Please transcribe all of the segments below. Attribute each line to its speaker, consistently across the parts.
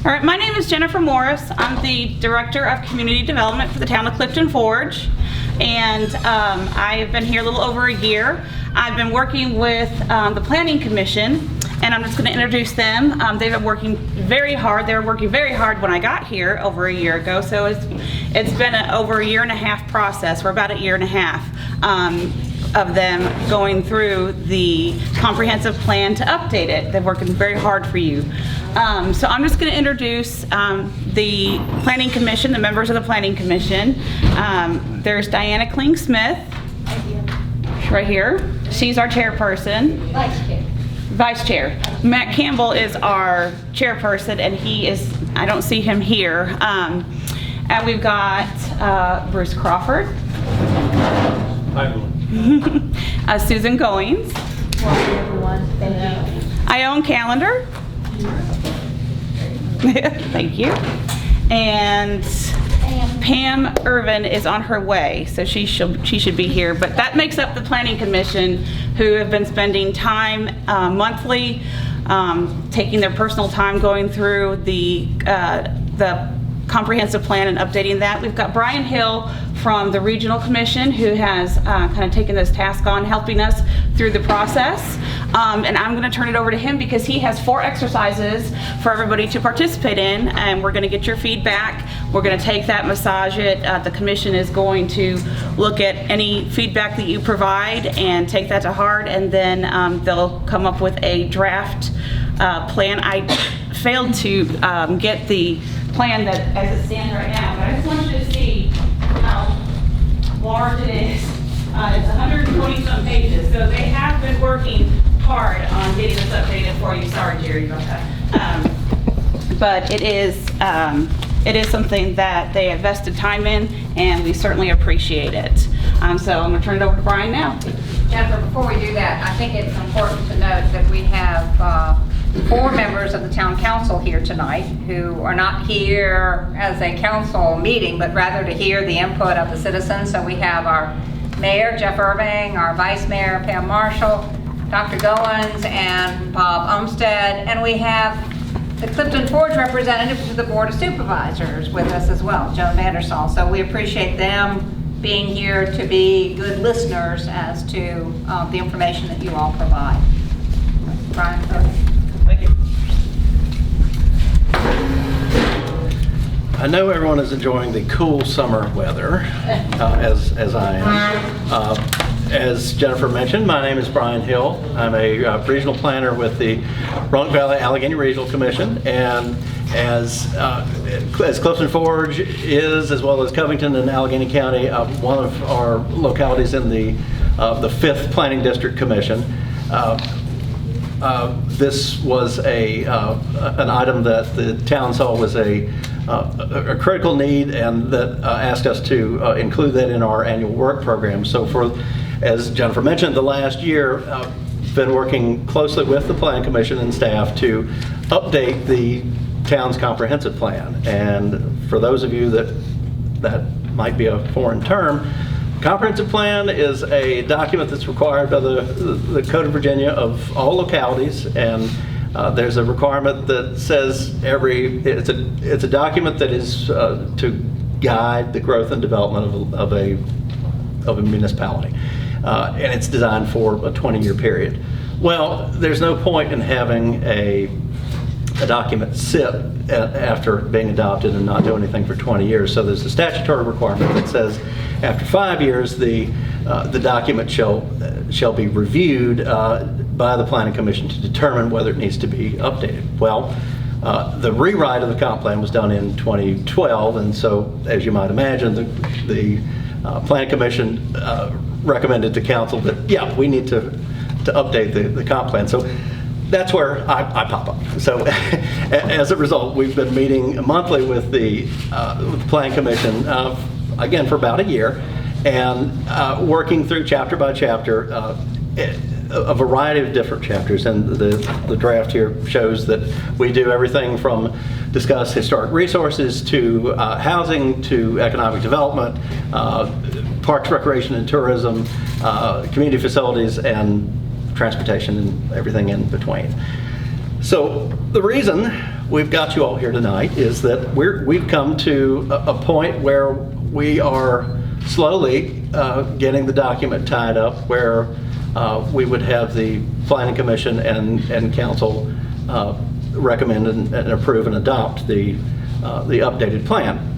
Speaker 1: All right, my name is Jennifer Morris. I'm the Director of Community Development for the town of Clifton Forge, and I have been here a little over a year. I've been working with the Planning Commission, and I'm just going to introduce them. They've been working very hard. They were working very hard when I got here over a year ago, so it's been over a year and a half process. We're about a year and a half of them going through the comprehensive plan to update it. They're working very hard for you. So I'm just going to introduce the Planning Commission, the members of the Planning Commission. There's Diana Kling-Smith, right here. She's our chairperson. Vice Chair. Matt Campbell is our chairperson, and he is, I don't see him here. And we've got Bruce Crawford.
Speaker 2: Hi, everyone.
Speaker 1: Susan Goings.
Speaker 3: Welcome, everyone. Thank you.
Speaker 1: Ione Callender. Thank you. And Pam Irvin is on her way, so she should be here. But that makes up the Planning Commission, who have been spending time monthly, taking their personal time going through the comprehensive plan and updating that. We've got Brian Hill from the Regional Commission, who has kind of taken this task on, helping us through the process. And I'm going to turn it over to him because he has 4 exercises for everybody to participate in, and we're going to get your feedback. We're going to take that, massage it. The commission is going to look at any feedback that you provide and take that to heart, and then they'll come up with a draft plan. I failed to get the plan that as it stands right now, but I just want you to see how large it is. It's 120 some pages, so they have been working hard on getting this updated for you. Sorry, Jerry, about that. But it is something that they invested time in, and we certainly appreciate it. So I'm going to turn it over to Brian now.
Speaker 3: Jennifer, before we do that, I think it's important to note that we have 4 members of the town council here tonight who are not here as a council meeting, but rather to hear the input of the citizens. So we have our Mayor, Jeff Irving, our Vice Mayor, Pam Marshall, Dr. Goins, and Bob Umstead, and we have the Clifton Forge representative to the Board of Supervisors with us as well, Joan Vandersall. So we appreciate them being here to be good listeners as to the information that you all provide. Brian, go ahead.
Speaker 2: Thank you. I know everyone is enjoying the cool summer weather, as I am. As Jennifer mentioned, my name is Brian Hill. I'm a regional planner with the Roanoke Valley Allegheny Regional Commission, and as Clifton Forge is, as well as Covington and Allegheny County, one of our localities in the 5th Planning District Commission. This was an item that the town saw was a critical need, and that asked us to include that in our annual work program. So as Jennifer mentioned, the last year, been working closely with the Planning Commission and staff to update the town's comprehensive plan. And for those of you that might be a foreign term, comprehensive plan is a document that's required by the Code of Virginia of all localities, and there's a requirement that says it's a document that is to guide the growth and development of a municipality, and it's designed for a 20-year period. Well, there's no point in having a document sit after being adopted and not do anything for 20 years. So there's a statutory requirement that says after 5 years the document shall be reviewed by the Planning Commission to determine whether it needs to be updated. Well, the rewrite of the comp plan was done in 2012, and so as you might imagine, the Planning Commission recommended to council that we need to update the comp plan. So that's where I pop up. So as a result, we've been meeting monthly with the Planning Commission, again, for about a year, and working through chapter by chapter, a variety of different chapters. And the draft here shows that we do everything from discuss historic resources to housing to economic development, parks, recreation and tourism, community facilities, and transportation and everything in between. So the reason we've got you all here tonight is that we've come to a point where we are slowly getting the document tied up where we would have the Planning Commission and Council recommend and approve and adopt the updated plan.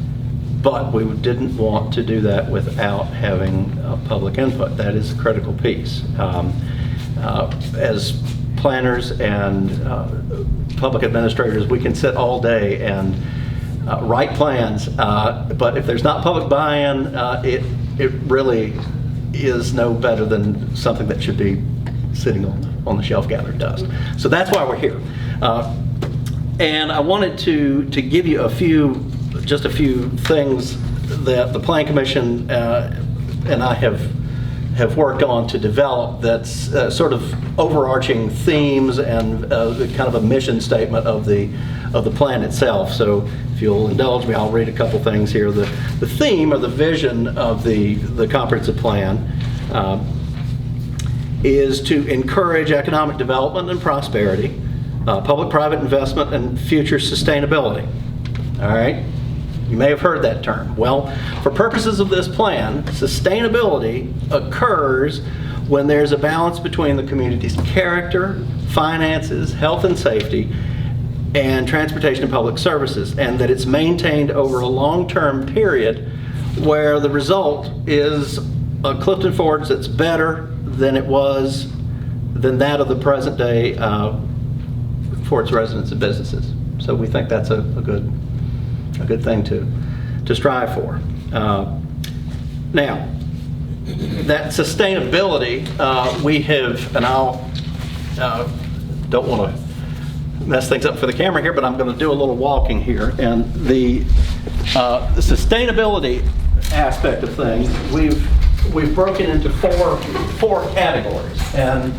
Speaker 2: But we didn't want to do that without having public input. That is a critical piece. As planners and public administrators, we can sit all day and write plans, but if there's not public buy-in, it really is no better than something that should be sitting on the shelf gathering dust. So that's why we're here. And I wanted to give you just a few things that the Plan Commission and I have worked on to develop that's sort of overarching themes and kind of a mission statement of the plan itself. So if you'll indulge me, I'll read a couple things here. The theme or the vision of the comprehensive plan is to encourage economic development and prosperity, public-private investment, and future sustainability. All right? You may have heard that term. Well, for purposes of this plan, sustainability occurs when there's a balance between the community's character, finances, health and safety, and transportation and public services, and that it's maintained over a long-term period where the result is a Clifton Forge that's better than that of the present day for its residents and businesses. So we think that's a good thing to strive for. Now, that sustainability, we have, and I'll don't want to mess things up for the camera here, but I'm going to do a little walking here. And the sustainability aspect of things, we've broken into four categories, and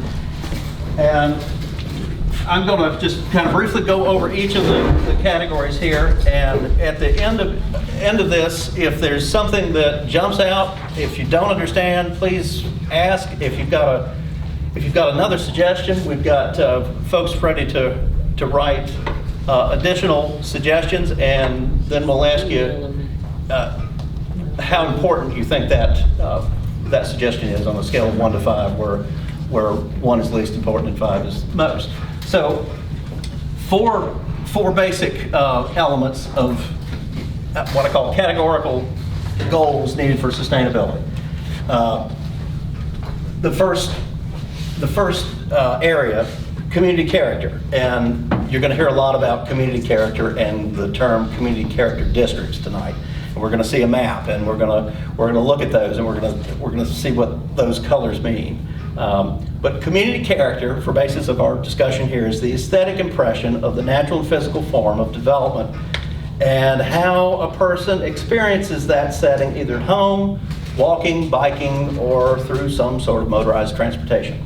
Speaker 2: I'm going to just kind of briefly go over each of the categories here, and at the end of this, if there's something that jumps out, if you don't understand, please ask. If you've got another suggestion, we've got folks ready to write additional suggestions, and then we'll ask you how important you think that suggestion is on a scale of 1 to 5, where 1 is least important and 5 is most. So, four basic elements of what I call categorical goals needed for sustainability. The first area, community character, and you're going to hear a lot about community character and the term community character districts tonight. And we're going to see a map, and we're going to look at those, and we're going to see what those colors mean. But community character, for basis of our discussion here, is the aesthetic impression of the natural and physical form of development and how a person experiences that setting, either at home, walking, biking, or through some sort of motorized transportation.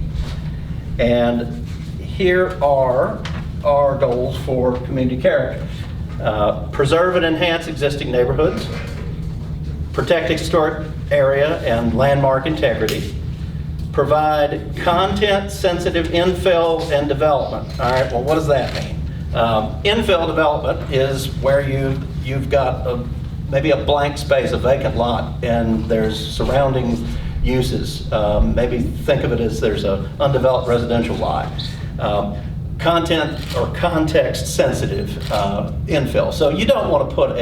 Speaker 2: And here are our goals for community character. Preserve and enhance existing neighborhoods, protect historic area and landmark integrity, provide content-sensitive infill and development. All right, well, what does that mean? Infill development is where you've got maybe a blank space, a vacant lot, and there's surrounding uses. Maybe think of it as there's an undeveloped residential lot. Content or context-sensitive infill. So you don't want to put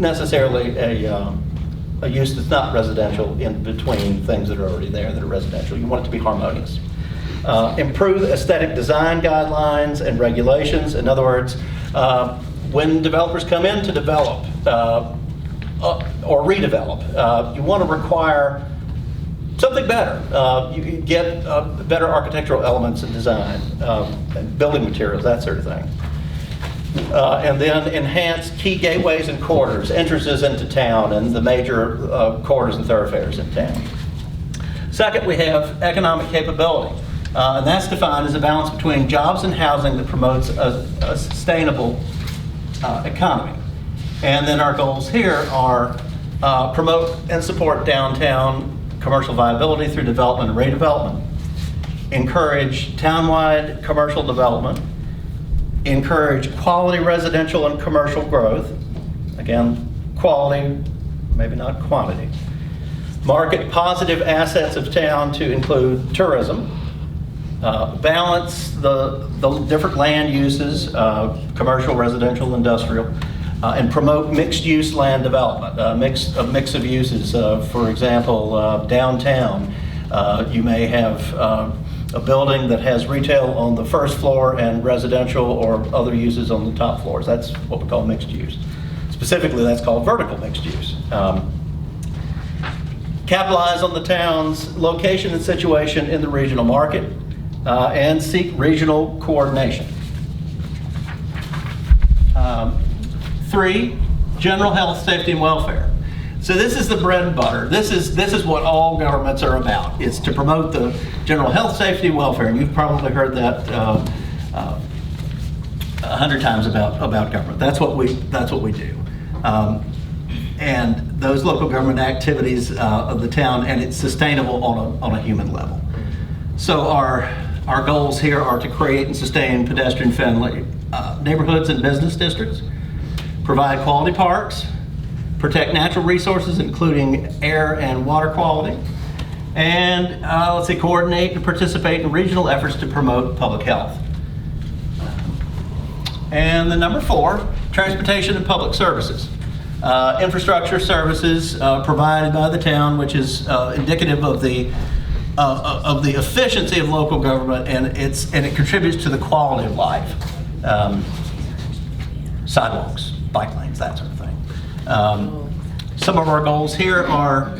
Speaker 2: necessarily a use that's not residential in between things that are already there that are residential. You want it to be harmonious. Improve aesthetic design guidelines and regulations. In other words, when developers come in to develop or redevelop, you want to require something better. You get better architectural elements and design, and building materials, that sort of thing. And then enhance key gateways and corridors, entrances into town, and the major corridors and thoroughfares in town. Second, we have economic capability. And that's defined as a balance between jobs and housing that promotes a sustainable economy. And then our goals here are promote and support downtown commercial viability through development and redevelopment, encourage townwide commercial development, encourage quality residential and commercial growth. Again, quality, maybe not quantity. Market positive assets of town to include tourism. Balance the different land uses, commercial, residential, industrial, and promote mixed-use land development. A mix of uses. For example, downtown, you may have a building that has retail on the first floor and residential or other uses on the top floors. That's what we call mixed use. Specifically, that's called vertical mixed use. Capitalize on the town's location and situation in the regional market, and seek regional coordination. 3, general health, safety, and welfare. So this is the bread and butter. This is what all governments are about. It's to promote the general health, safety, and welfare. And you've probably heard that 100 times about government. That's what we do. And those local government activities of the town, and it's sustainable on a human level. So our goals here are to create and sustain pedestrian-friendly neighborhoods and business districts, provide quality parks, protect natural resources, including air and water quality, and coordinate and participate in regional efforts to promote public health. And the number 4, transportation and public services. Infrastructure services provided by the town, which is indicative of the efficiency of local government, and it contributes to the quality of life. Sidewalks, bike lanes, that sort of thing. Some of our goals here are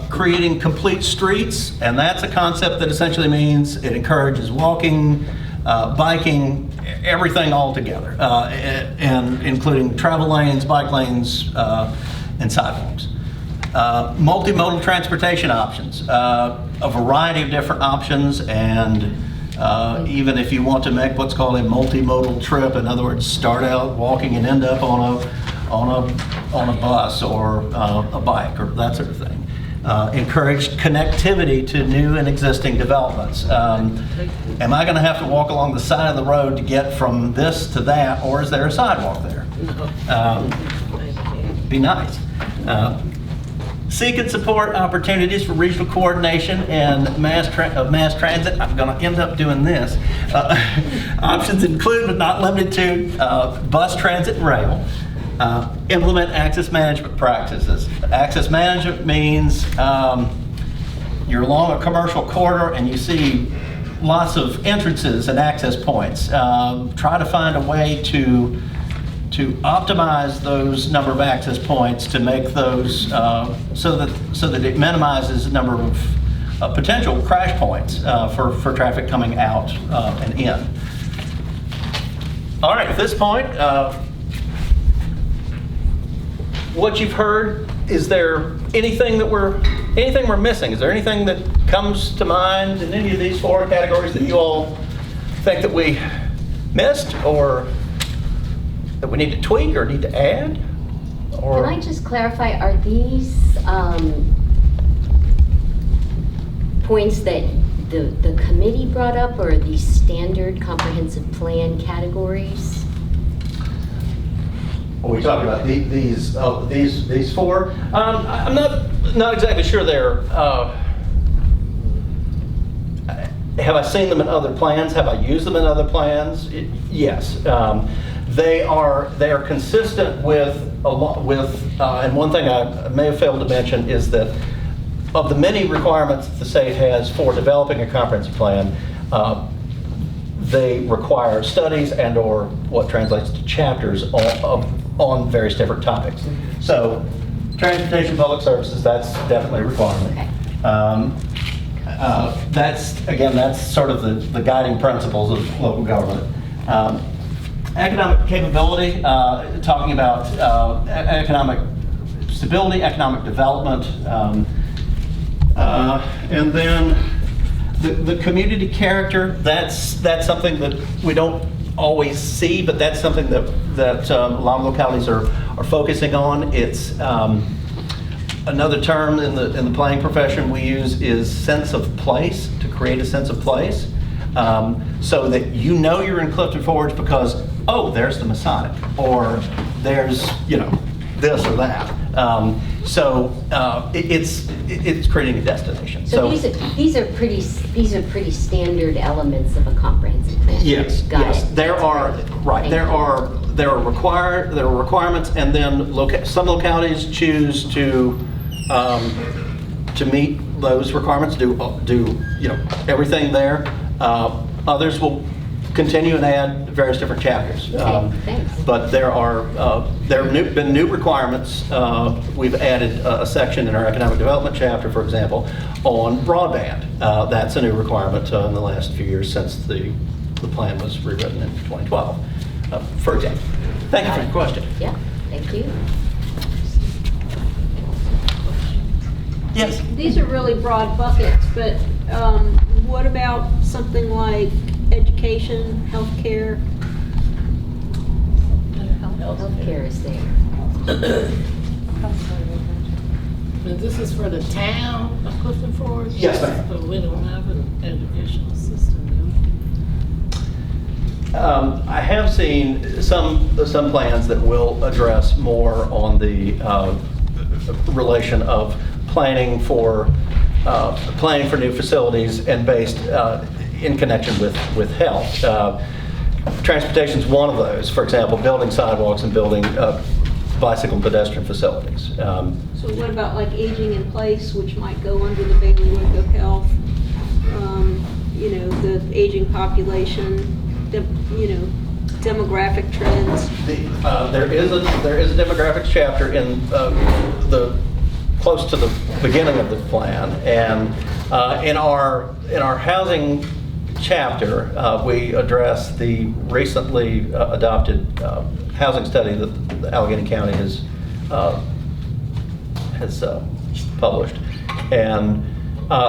Speaker 2: creating complete streets, and that's a concept that essentially means it encourages walking, biking, everything all together, and including travel lanes, bike lanes, and sidewalks. Multimodal transportation options, a variety of different options, and even if you want to make what's called a multimodal trip, in other words, start out walking and end up on a bus or a bike or that sort of thing. Encourage connectivity to new and existing developments. Am I going to have to walk along the side of the road to get from this to that, or is there a sidewalk there? Be nice. Seek and support opportunities for regional coordination and mass transit. I'm going to end up doing this. Options include, but not limited to, bus transit and rail. Implement access management practices. Access management means you're along a commercial corridor and you see lots of entrances and access points. Try to find a way to optimize those number of access points to make those so that it minimizes the number of potential crash points for traffic coming out and in. All right, at this point, what you've heard, is there anything we're missing? Is there anything that comes to mind in any of these 4 categories that you all think that we missed, or that we need to tweak or need to add? Or
Speaker 4: can I just clarify, are these points that the committee brought up, or are these standard comprehensive plan categories?
Speaker 2: Are we talking about these 4? I'm not exactly sure they're. Have I seen them in other plans? Have I used them in other plans? Yes. They are consistent with and one thing I may have failed to mention is that of the many requirements that the state has for developing a comprehensive plan, they require studies and or what translates to chapters on various different topics. So transportation, public services, that's definitely a requirement.
Speaker 4: Okay.
Speaker 2: That's sort of the guiding principles of local government. Economic capability, talking about economic stability, economic development, and then the community character. That's something that we don't always see, but that's something that a lot of localities are focusing on. It's another term in the planning profession we use is sense of place, to create a sense of place, so that you know you're in Clifton Forge because oh, there's the Masonic, or there's, this or that. It's creating a destination.
Speaker 4: So these are pretty standard elements of a comprehensive plan.
Speaker 2: Yes,
Speaker 4: Got
Speaker 2: yes.
Speaker 4: it.
Speaker 2: There are, right,
Speaker 4: Thank
Speaker 2: there
Speaker 4: you.
Speaker 2: are requirements, and then some localities choose to meet those requirements, do everything there. Others will continue and add various different chapters.
Speaker 4: Okay, thanks.
Speaker 2: But there have been new requirements. We've added a section in our economic development chapter, for example, on broadband. That's a new requirement in the last few years since the plan was rewritten in 2012, for example. Thank you for your question.
Speaker 4: Yeah, thank you.
Speaker 2: Yes.
Speaker 5: These are really broad buckets, but what about something like education, healthcare?
Speaker 4: Healthcare is there.
Speaker 6: But this is for the town of Clifton Forge?
Speaker 2: Yes, ma'am.
Speaker 6: So we don't have an educational system,
Speaker 2: I have seen some plans that will address more on the relation of planning for new facilities and based in connection with health. Transportation is one of those. For example, building sidewalks and building bicycle and pedestrian facilities.
Speaker 5: So what about like aging in place, which might go under the bailiwick of health? The aging population, demographic trends.
Speaker 2: There is a demographics chapter in close to the beginning of the plan, and in our housing chapter, we address the recently adopted housing study that Allegheny County has published, and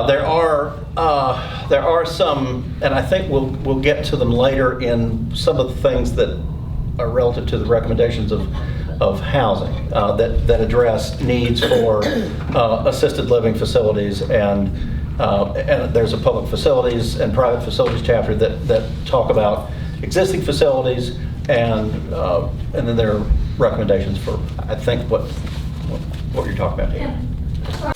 Speaker 2: there are some, and I think we'll get to them later in some of the things that are relative to the recommendations of housing that address needs for assisted living facilities, and there's a public facilities and private facilities chapter that talk about existing facilities, and then there are recommendations for, I think, what you're talking about here.
Speaker 3: So